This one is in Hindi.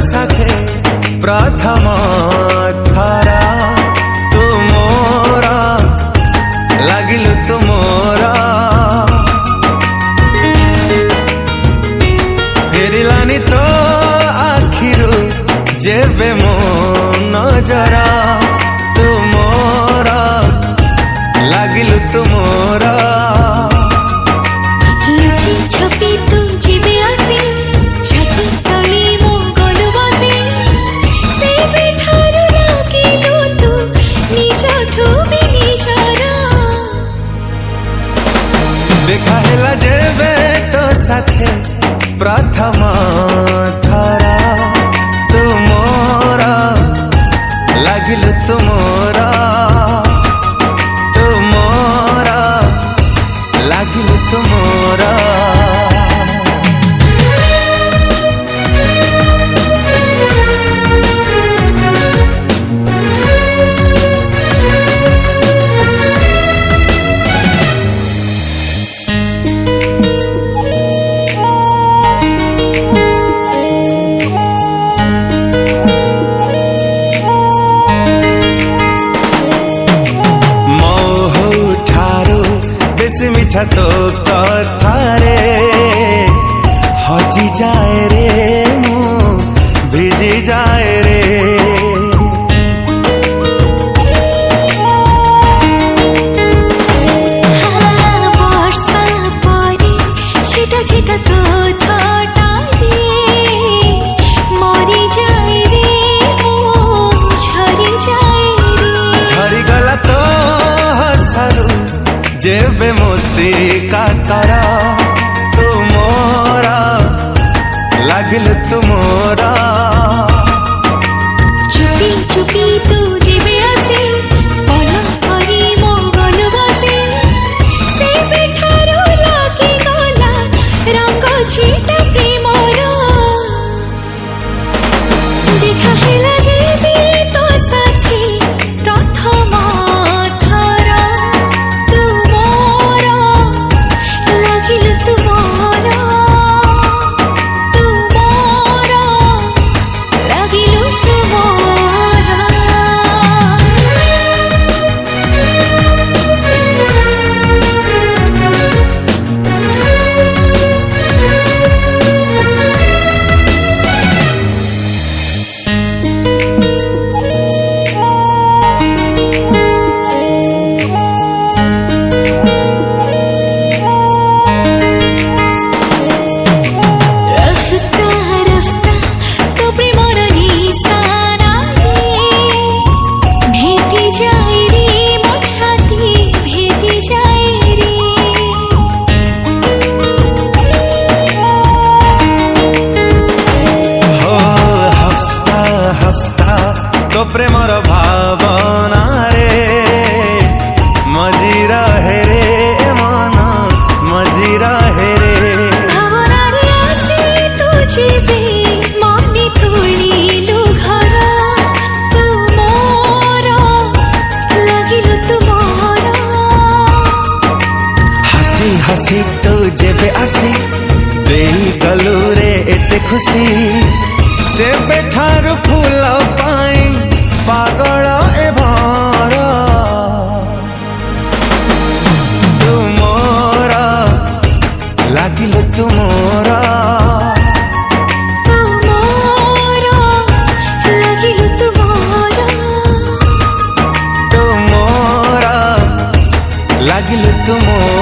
साथे प्रथम थरा तू मोरा लागिलु तू मोरा फेरिलानी तो आखिरु जेबे मो नजरा तू मोरा लागिलु तू मोरा लुचि छपी तू जीवे आसी छाती तली मो गलु बसी से बेठारु लागिलु तू निजठु भी निजरा देखा हेला जेबे तो साथे प्रथम थरा तू मोरा लागिलु तू मोरा लागिलु तू मोरा मीठा तो कथारे हजी जाए रे मु भिजी जाए रे वर्षा परी छिटा छिटा तो थटारे मरी जाए रे मु झरी जाए रे झरी गला तो हसरू जेबे मोती काकरा तू मोरा लागिलु तू मोरा चुपी चुपी तू जीवे आसी पल परी मो गलु बसी से बेठारु लागी गला रंग छिटा प्रेमर देखा हेला जेबे तो साथी प्रथम थरा तू मोरा लागिलु तू मोरा लागिलु तू मोरा प्रेमर भावना रे मजी रहे रे मन मजी रहे रे भावना रे आसी तू जीवे मनी तुलिलु घर तू मोरा लागिलु तू मोरा हसी हसी तू जेबे आसी देई गलु रे एते खुशी से बेठारु फूल पाई पागल ए भर तू मोरा लागिलु तू मोरा लागिलु तू मोरा तू मोरा लागिलु तू मोरा।